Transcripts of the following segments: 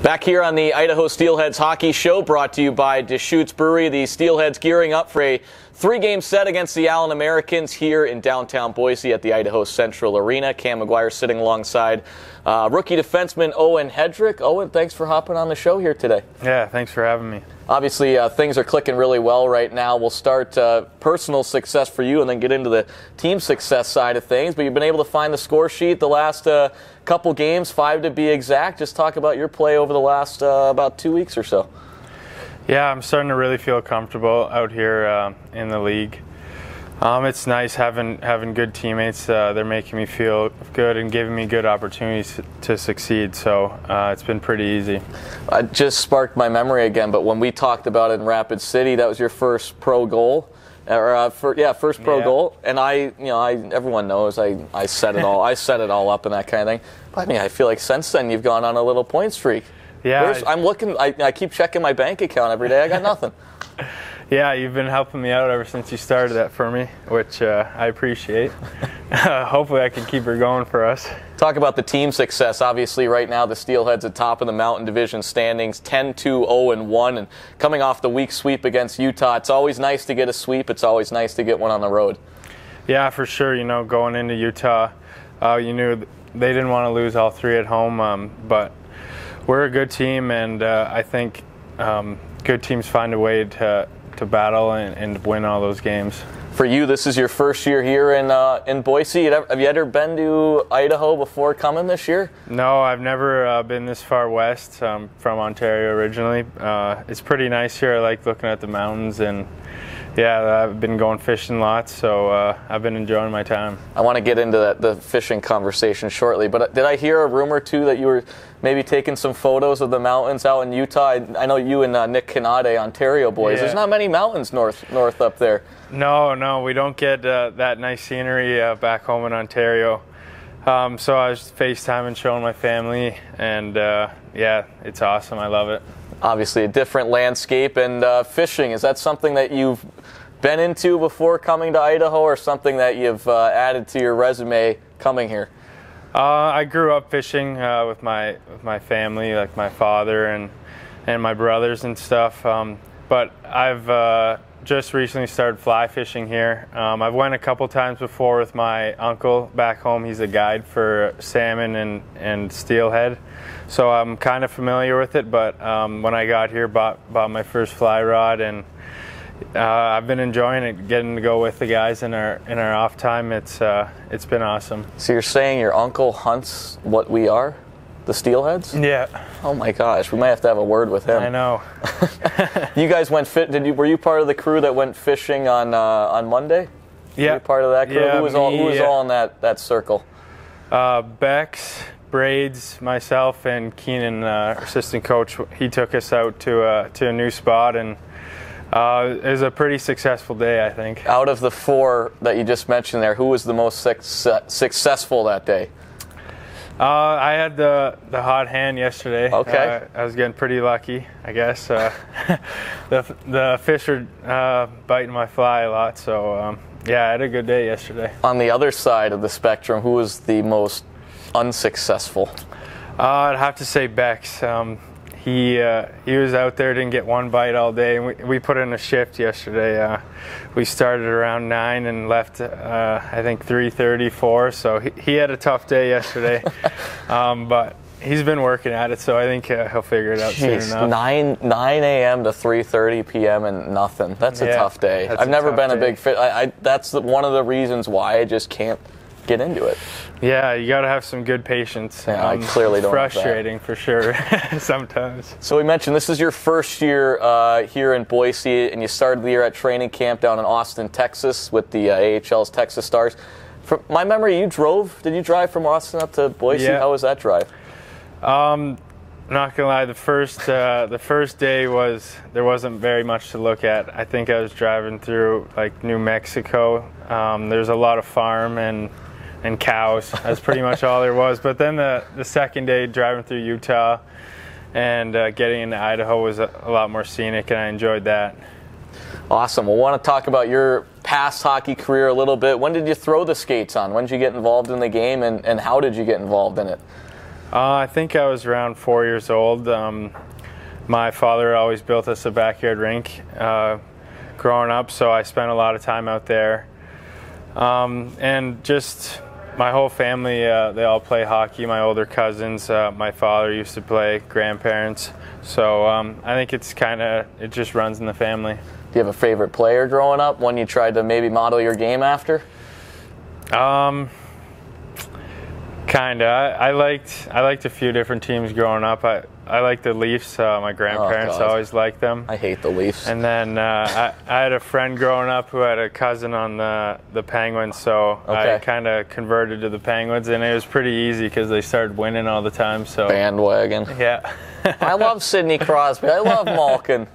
Back here on the Idaho Steelheads Hockey Show, brought to you by Deschutes Brewery. The Steelheads gearing up for a three-game set against the Allen Americans here in downtown Boise at the Idaho Central Arena. Cam McGuire sitting alongside rookie defenseman Owen Headrick. Owen, thanks for hopping on the show here today. Yeah, thanks for having me. Obviously, things are clicking really well right now. We'll start personal success for you and then get into the team success side of things. But you've been able to find the score sheet the last couple games, 5 to be exact. Just talk about your play over the last about 2 weeks or so. Yeah, I'm starting to really feel comfortable out here in the league. It's nice having good teammates. They're making me feel good and giving me good opportunities to succeed. So it's been pretty easy. I just sparked my memory again, but when we talked about it in Rapid City, that was your first pro goal. First pro goal, and everyone knows I set it all. I set it all up and that kind of thing. But I mean, I feel like since then you've gone on a little point streak. Yeah, I'm looking. I keep checking my bank account every day. I got nothing. Yeah, you've been helping me out ever since you started that for me, which I appreciate. Hopefully I can keep her going for us. Talk about the team success. Obviously, right now the Steelheads at top of the Mountain Division standings, 10-2-0-1, and coming off the week sweep against Utah. It's always nice to get a sweep. It's always nice to get one on the road. Yeah, for sure. You know, going into Utah, you knew they didn't want to lose all three at home, but we're a good team, and I think good teams find a way to battle and win all those games. For you, this is your first year here in Boise. Have you ever been to Idaho before coming this year? No, I've never been this far west. I'm from Ontario originally. It's pretty nice here. I like looking at the mountains, and yeah, I've been going fishing lots, so I've been enjoying my time. I want to get into the fishing conversation shortly, but did I hear a rumor too that you were maybe taking some photos of the mountains out in Utah? I know you and Nick Canade, Ontario boys. Yeah. There's not many mountains north up there. No, we don't get that nice scenery back home in Ontario. So I was FaceTiming, showing my family, and yeah, it's awesome. I love it. Obviously a different landscape, and fishing, is that something that you've been into before coming to Idaho, or something that you've added to your resume coming here? I grew up fishing with my family, like my father and my brothers and stuff, but I've just recently started fly fishing here. I've went a couple times before with my uncle back home. He's a guide for salmon and steelhead, so I'm kind of familiar with it, but when I got here, bought my first fly rod, and I've been enjoying it, getting to go with the guys in our off time. It's been awesome. So you're saying your uncle hunts what we are? The steelheads? Yeah. Oh my gosh, we might have to have a word with him. I know. You guys went were you part of the crew that went fishing on Monday? Yeah. Were you part of that crew? Yeah, who was all in that circle? Bex, Braids, myself, and Keenan, our assistant coach. He took us out to a new spot, and it was a pretty successful day, I think. Out of the 4 that you just mentioned there, who was the most successful that day? I had the hot hand yesterday. Okay. I was getting pretty lucky, I guess. The fish are biting my fly a lot, so yeah, I had a good day yesterday. On the other side of the spectrum, who was the most unsuccessful? I'd have to say Bex. He was out there, didn't get one bite all day, and we put in a shift yesterday. We started around 9 and left I think 3:30, 4, so he had a tough day yesterday. But he's been working at it, so I think he'll figure it out soon enough. 9 a.m. to 3:30 p.m. and nothing. That's a tough day. I've never been a big fish. That's one of the reasons why I just can't get into it. Yeah, you got to have some good patience. Yeah, I clearly don't. Frustrating for sure sometimes. So we mentioned this is your first year here in Boise, and you started the year at training camp down in Austin, Texas, with the AHL's Texas Stars. From my memory, did you drive from Austin up to Boise? Yeah. How was that drive? Not gonna lie, the first day there wasn't very much to look at. I think I was driving through like New Mexico. There's a lot of farm and cows. That's pretty much all there was. But then the second day, driving through Utah and getting into Idaho was a lot more scenic, and I enjoyed that. Awesome. We'll want to talk about your past hockey career a little bit. When did you throw the skates on? When did you get involved in the game, and how did you get involved in it? I think I was around 4 years old. My father always built us a backyard rink growing up, so I spent a lot of time out there. And just my whole family, they all play hockey. My older cousins, my father used to play, grandparents. So I think it just runs in the family. Do you have a favorite player growing up, one you tried to maybe model your game after? Kinda. I liked a few different teams growing up. I liked the Leafs. My grandparents always liked them. I hate the Leafs. And then I had a friend growing up who had a cousin on the Penguins, so I kind of converted to the Penguins, and it was pretty easy because they started winning all the time. So bandwagon. Yeah. I love Sidney Crosby. I love Malkin.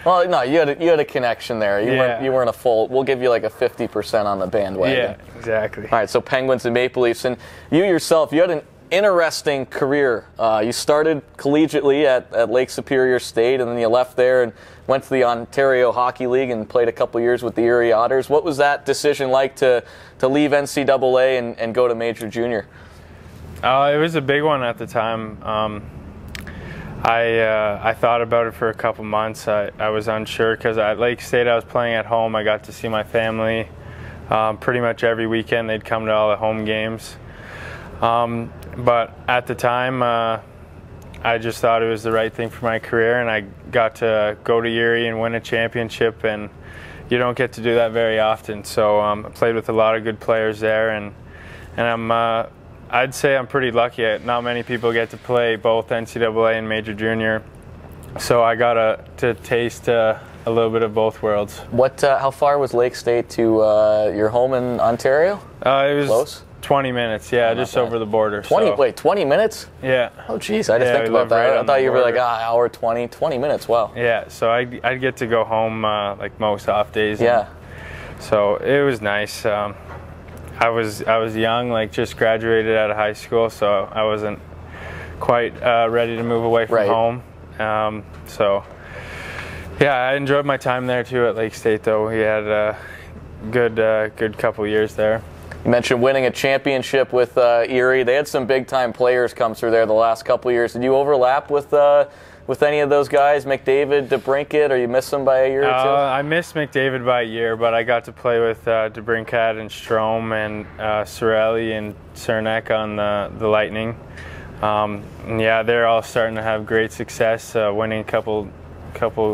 Well, no, you had a connection there. You weren't a full. We'll give you like a 50% on the bandwagon. Yeah, exactly. All right, so Penguins and Maple Leafs, and you yourself, you had an interesting career. You started collegiately at Lake Superior State, and then you left there and went to the Ontario Hockey League and played a couple years with the Erie Otters. What was that decision like to leave NCAA and go to Major Junior? It was a big one at the time. I thought about it for a couple months. I was unsure because at Lake State I was playing at home. I got to see my family pretty much every weekend. They'd come to all the home games. But at the time, I just thought it was the right thing for my career, and I got to go to Erie and win a championship, and you don't get to do that very often. So I played with a lot of good players there, and I'd say I'm pretty lucky. Not many people get to play both NCAA and Major Junior, so I got to taste a little bit of both worlds. How far was Lake State to your home in Ontario? It was close. 20 minutes, just over the border. 20 minutes? Yeah. Oh, geez, I didn't think about that. Right I thought you were like, hour 20 minutes, wow. Yeah, so I'd get to go home like most off days. Yeah. So it was nice. I was young, like just graduated out of high school, so I wasn't quite ready to move away from home. So, yeah, I enjoyed my time there too at Lake State, though. We had a good couple years there. You mentioned winning a championship with Erie. They had some big-time players come through there the last couple of years. Did you overlap with any of those guys, McDavid, DeBrincat, or you missed them by a year or two? I missed McDavid by a year, but I got to play with DeBrincat and Strome and Cirelli and Cernak on the Lightning. And yeah, they're all starting to have great success, winning a couple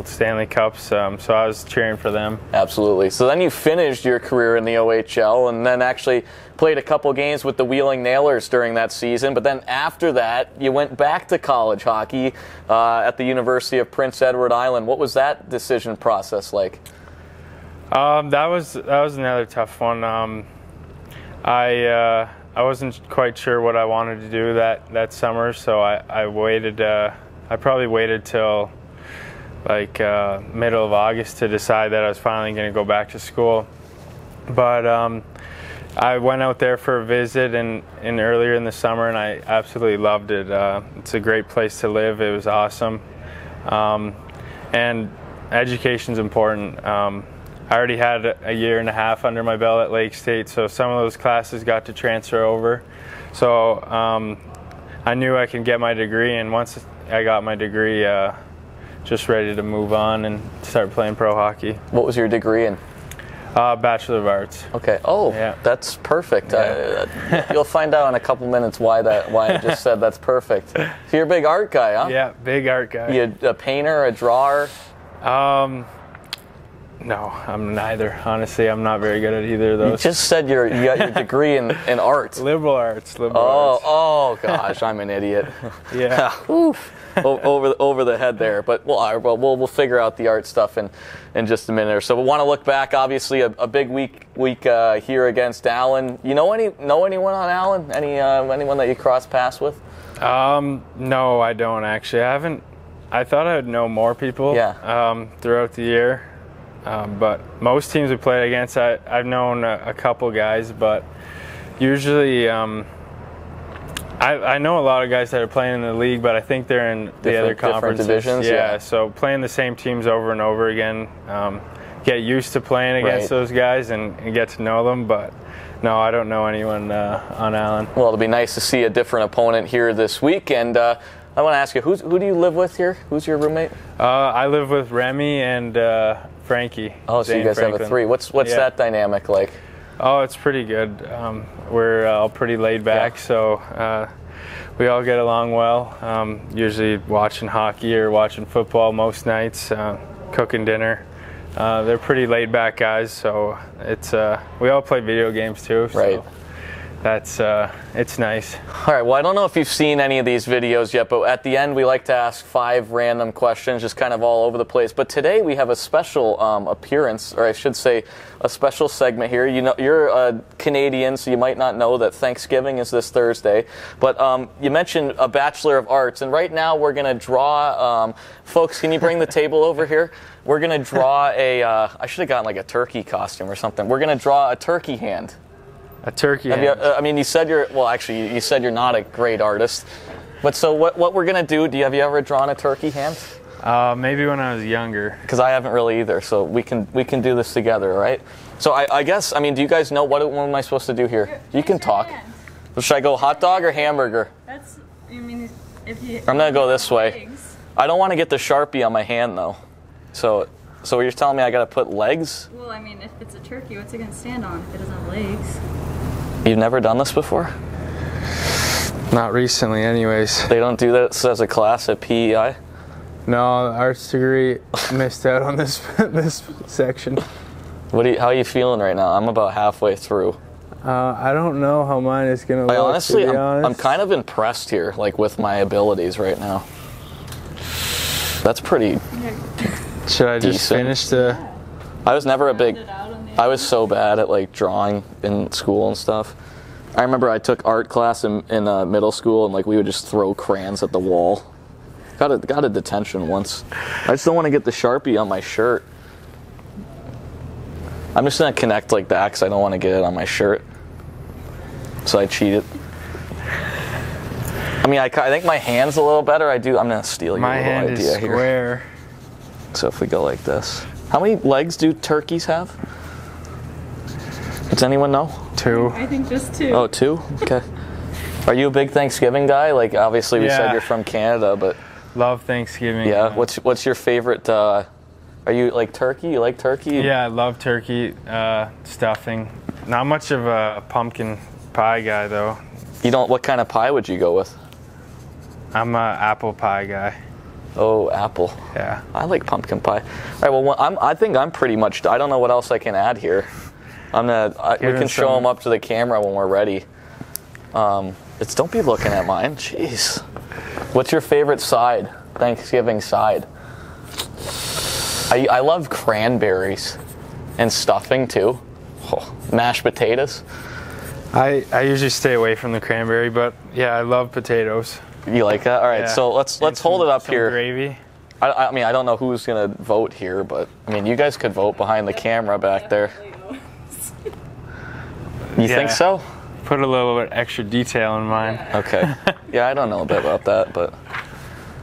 Stanley Cups, so I was cheering for them. Absolutely. So then you finished your career in the OHL and then actually played a couple games with the Wheeling Nailers during that season, but then after that you went back to college hockey at the University of Prince Edward Island. What was that decision process like? That was another tough one. I wasn't quite sure what I wanted to do that summer, so I waited. I probably waited till like middle of August to decide that I was finally going to go back to school. But I went out there for a visit in earlier in the summer, and I absolutely loved it. It's a great place to live. It was awesome, and education's important. I already had a year and a half under my belt at Lake State, so some of those classes got to transfer over. So I knew I could get my degree, and once I got my degree, just ready to move on and start playing pro hockey. What was your degree in? Bachelor of Arts. Okay. Oh, yeah. That's perfect. Yeah. You'll find out in a couple minutes why I just said that's perfect. So you're a big art guy, huh? Yeah, big art guy. You a painter, a drawer? No, I'm neither. Honestly, I'm not very good at either of those. You just said you got your degree in art. Liberal arts. Arts. Oh gosh, I'm an idiot. Yeah. over the head there, but we'll figure out the art stuff in just a minute or so. We want to look back. Obviously, a big week here against Allen. You know anyone on Allen? Anyone that you cross paths with? No, I don't actually. I haven't. I thought I would know more people. Yeah. Throughout the year, but most teams we played against, I've known a couple guys, but usually. I know a lot of guys that are playing in the league, but I think they're in the other conferences. Divisions. Yeah, so playing the same teams over and over again, get used to playing against those guys and get to know them. But No, I don't know anyone on Allen. Well, it'll be nice to see a different opponent here this week. And I want to ask you, who do you live with here? Who's your roommate? I live with Remy and Frankie. Oh, so you guys have a 3. What's that dynamic like? Oh, it's pretty good. We're all pretty laid back, so we all get along well. Usually watching hockey or watching football most nights, cooking dinner. They're pretty laid back guys, so it's we all play video games too. So right. That's it's nice. All right, well, I don't know if you've seen any of these videos yet, but at the end we like to ask 5 random questions, just kind of all over the place. But today we have a special appearance, or I should say a special segment here. You know, you're a Canadian, so you might not know that Thanksgiving is this Thursday. But you mentioned a Bachelor of Arts, and right now we're going to draw, folks, can you bring the table over here? We're going to draw I should have gotten like a turkey costume or something. We're going to draw a turkey hand. A turkey hand. I mean, you said you said you're not a great artist. But so what we're going to do, have you ever drawn a turkey hand? Maybe when I was younger. Because I haven't really either, so we can do this together, all right? So I guess, I mean, do you guys know what am I supposed to do here? You can talk. So should I go hot dog or hamburger? I'm going to go this way. I don't want to get the Sharpie on my hand, though. So you're telling me I got to put legs? Well, I mean, if it's a turkey, what's it going to stand on if it doesn't have legs? You've never done this before? Not recently, anyways. They don't do this as a class at PEI? No, the arts degree missed out on this section. How are you feeling right now? I'm about halfway through. I don't know how mine is going to look, honestly, to be honest. I'm kind of impressed here, like with my abilities right now. That's pretty Should I just decent. finish the... I was never a big... I was so bad at like drawing in school and stuff. I remember I took art class in middle school, and like we would just throw crayons at the wall. Got a detention once. I just don't want to get the Sharpie on my shirt. I'm just gonna connect like that because I don't want to get it on my shirt. So I cheated. I mean, I think my hand's a little better. I'm gonna steal your little idea here. My hand is square. So if we go like this. How many legs do turkeys have? Does anyone know? 2. I think just 2. Oh, 2? Okay. Are you a big Thanksgiving guy? Like, obviously we said you're from Canada, but... Love Thanksgiving. Yeah, what's your favorite, are you like turkey? You like turkey? Yeah, I love turkey, stuffing. Not much of a pumpkin pie guy, though. What kind of pie would you go with? I'm an apple pie guy. Oh, apple. Yeah. I like pumpkin pie. All right, well, I think I'm pretty much... I don't know what else I can add here. We can show them up to the camera when we're ready. Don't be looking at mine. Jeez. What's your favorite side? Thanksgiving side? I love cranberries and stuffing too. Oh, mashed potatoes. I usually stay away from the cranberry, but yeah, I love potatoes. You like that? All right, so let's hold it up some here. Gravy. I mean, I don't know who's gonna vote here, but I mean, you guys could vote behind the camera back there. You think so? Put a little bit extra detail in mine. Okay. Yeah, I don't know a bit about that, but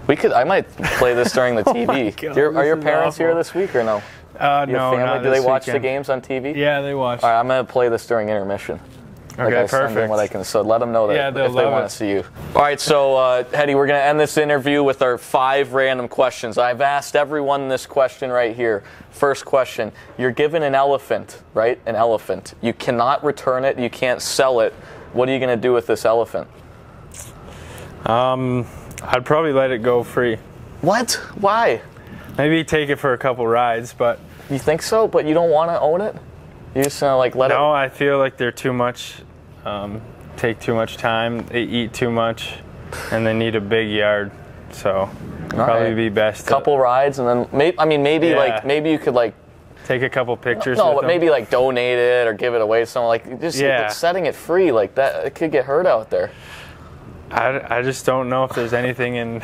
I might play this during the TV. God, are your parents here this week or no? No, not Do they this watch weekend. the games on TV? Yeah, they watch. All right, I'm gonna play this during intermission. Okay, perfect. So let them know that they'll if they love want it. to see you. All right, so Hetty, we're going to end this interview with our 5 random questions. I've asked everyone this question right here. First question, you're given an elephant, right? An elephant. You cannot return it. You can't sell it. What are you going to do with this elephant? I'd probably let it go free. What? Why? Maybe take it for a couple rides, but... You think so? But you don't want to own it? You're just going to like let it... No, I feel like they're too much... take too much time, they eat too much, and they need a big yard. So probably be best. Couple rides, and then maybe you could like take a couple pictures. No, with but them. maybe like donate it or give it away to someone. Like just setting it free like that, it could get hurt out there. I just don't know if there's anything in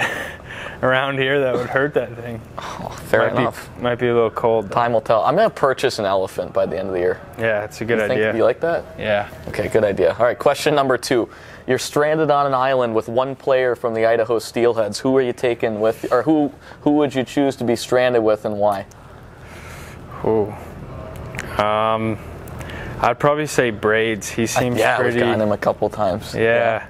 around here that would hurt that thing. Oh, fair enough. Might be a little cold, though. Time will tell. I'm going to purchase an elephant by the end of the year. Yeah, it's a good idea. Do you like that? Yeah. Okay, good idea. All right, question number 2. You're stranded on an island with one player from the Idaho Steelheads. Who are you taking with, or who would you choose to be stranded with, and why? Ooh. I'd probably say braids. He seems pretty. I've gotten him a couple times. Yeah.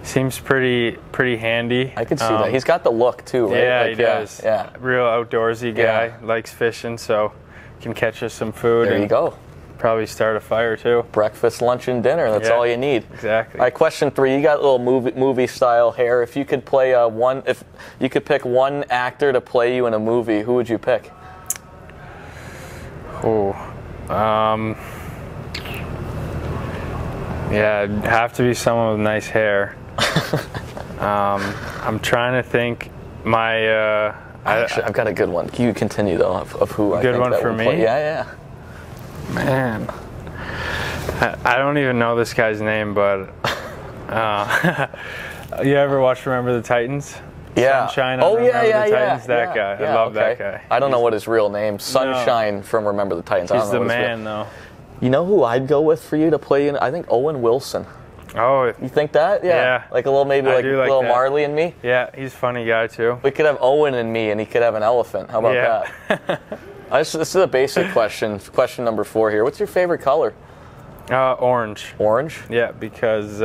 Seems pretty handy. I could see that. He's got the look too, right? Yeah, he does. Yeah. Real outdoorsy guy. Yeah. Likes fishing, so can catch us some food. There you go. Probably start a fire too. Breakfast, lunch, and dinner. That's all you need. Exactly. All right, question 3. You got a little movie style hair. If you could play if you could pick one actor to play you in a movie, who would you pick? Oh, yeah, it'd have to be someone with nice hair. I'm trying to think. Actually, I've got a good one. You continue though of who I think good one that for would me. play. Yeah. Man, I don't even know this guy's name, but you ever watch Remember the Titans? Yeah. Sunshine on Remember the Titans? That guy. Yeah, I love that guy. I don't know what his real name. Sunshine from Remember the Titans. I don't He's know the what his man, though. You know who I'd go with for you to play in? I think Owen Wilson. Oh, You think that? Yeah. Like a little, maybe like little that. Marley and Me. Yeah, he's a funny guy too. We could have Owen and me, and he could have an elephant. How about that? This is a basic question. Question number 4 here. What's your favorite color? Orange. Orange? Yeah, because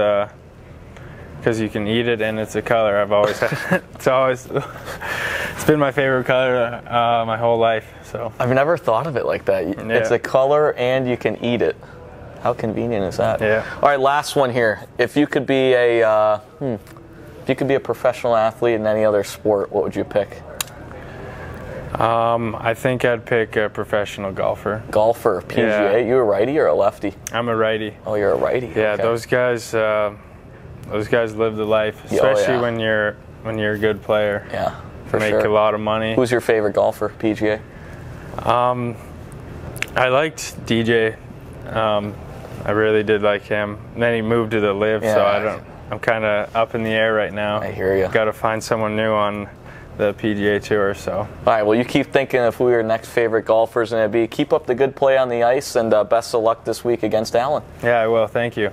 you can eat it and it's a color. I've always had. It's been my favorite color my whole life. So I've never thought of it like that. It's a color and you can eat it. How convenient is that? Yeah. All right, last one here. If you could be a professional athlete in any other sport, what would you pick? I think I'd pick a professional golfer. Golfer, PGA. Yeah. You a righty or a lefty? I'm a righty. Oh, you're a righty. Yeah, okay. those guys live the life, especially when you're a good player. Yeah, for Make sure. a lot of money. Who's your favorite golfer, PGA? I liked DJ. I really did like him. And then he moved to the Live, so I'm kind of up in the air right now. I hear you. Got to find someone new on the PGA Tour. So. All right. Well, you keep thinking of who your next favorite golfers going to be. Keep up the good play on the ice, and best of luck this week against Allen. Yeah, I will. Thank you.